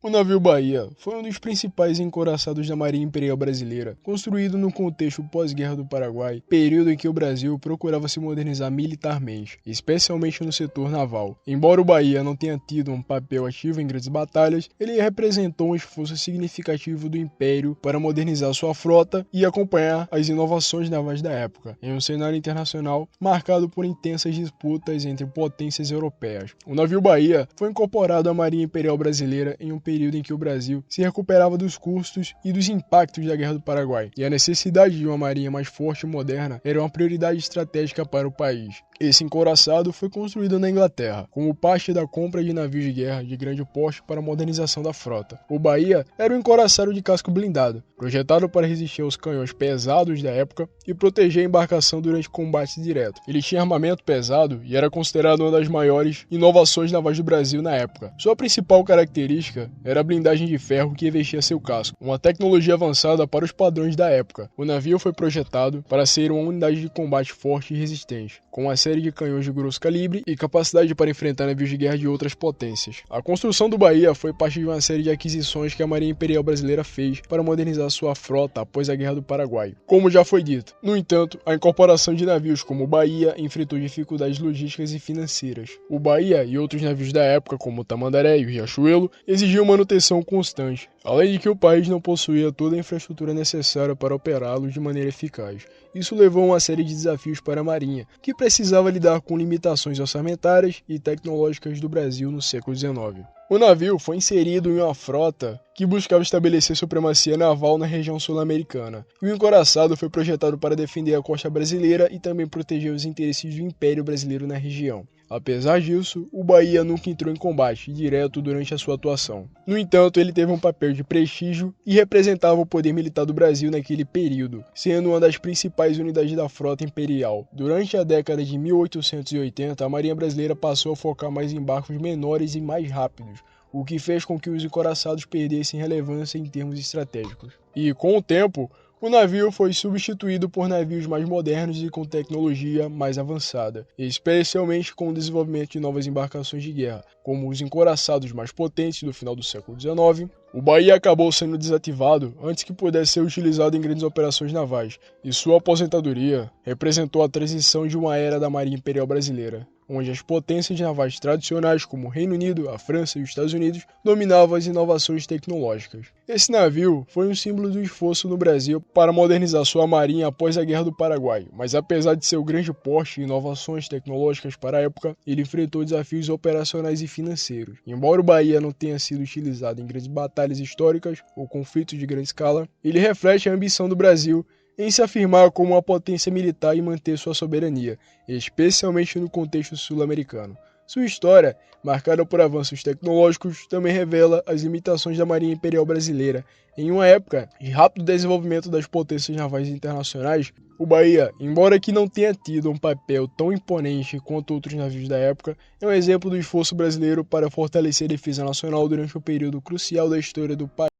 O navio Bahia foi um dos principais encouraçados da Marinha Imperial Brasileira, construído no contexto pós-Guerra do Paraguai, período em que o Brasil procurava se modernizar militarmente, especialmente no setor naval. Embora o Bahia não tenha tido um papel ativo em grandes batalhas, ele representou um esforço significativo do Império para modernizar sua frota e acompanhar as inovações navais da época, em um cenário internacional marcado por intensas disputas entre potências europeias. O navio Bahia foi incorporado à Marinha Imperial Brasileira em um período em que o Brasil se recuperava dos custos e dos impactos da Guerra do Paraguai, e a necessidade de uma marinha mais forte e moderna era uma prioridade estratégica para o país. Esse encouraçado foi construído na Inglaterra, como parte da compra de navios de guerra de grande porte para a modernização da frota. O Bahia era um encouraçado de casco blindado, projetado para resistir aos canhões pesados da época e proteger a embarcação durante combates diretos. Ele tinha armamento pesado e era considerado uma das maiores inovações navais do Brasil na época. Sua principal característica era a blindagem de ferro que revestia seu casco, uma tecnologia avançada para os padrões da época. O navio foi projetado para ser uma unidade de combate forte e resistente, com uma série de canhões de grosso calibre e capacidade para enfrentar navios de guerra de outras potências. A construção do Bahia foi parte de uma série de aquisições que a Marinha Imperial Brasileira fez para modernizar sua frota após a Guerra do Paraguai. Como já foi dito, no entanto, a incorporação de navios como o Bahia enfrentou dificuldades logísticas e financeiras. O Bahia e outros navios da época, como o Tamandaré e o Riachuelo, exigiam manutenção constante, além de que o país não possuía toda a infraestrutura necessária para operá-los de maneira eficaz. Isso levou a uma série de desafios para a Marinha, que precisava lidar com limitações orçamentárias e tecnológicas do Brasil no século XIX. O navio foi inserido em uma frota que buscava estabelecer supremacia naval na região sul-americana, e o encouraçado foi projetado para defender a costa brasileira e também proteger os interesses do Império Brasileiro na região. Apesar disso, o Bahia nunca entrou em combate direto durante a sua atuação. No entanto, ele teve um papel de prestígio e representava o poder militar do Brasil naquele período, sendo uma das principais unidades da frota imperial. Durante a década de 1880, a Marinha Brasileira passou a focar mais em barcos menores e mais rápidos, o que fez com que os encouraçados perdessem relevância em termos estratégicos. E, com o tempo, o navio foi substituído por navios mais modernos e com tecnologia mais avançada, especialmente com o desenvolvimento de novas embarcações de guerra, como os encouraçados mais potentes do final do século XIX. O Bahia acabou sendo desativado antes que pudesse ser utilizado em grandes operações navais, e sua aposentadoria representou a transição de uma era da Marinha Imperial Brasileira, onde as potências navais tradicionais como o Reino Unido, a França e os Estados Unidos dominavam as inovações tecnológicas. Esse navio foi um símbolo do esforço no Brasil para modernizar sua marinha após a Guerra do Paraguai, mas apesar de seu grande porte e inovações tecnológicas para a época, ele enfrentou desafios operacionais e financeiros. Embora o Bahia não tenha sido utilizado em grandes batalhas históricas ou conflitos de grande escala, ele reflete a ambição do Brasil em se afirmar como uma potência militar e manter sua soberania, especialmente no contexto sul-americano. Sua história, marcada por avanços tecnológicos, também revela as limitações da Marinha Imperial Brasileira. Em uma época de rápido desenvolvimento das potências navais internacionais, o Bahia, embora que não tenha tido um papel tão imponente quanto outros navios da época, é um exemplo do esforço brasileiro para fortalecer a defesa nacional durante um período crucial da história do país.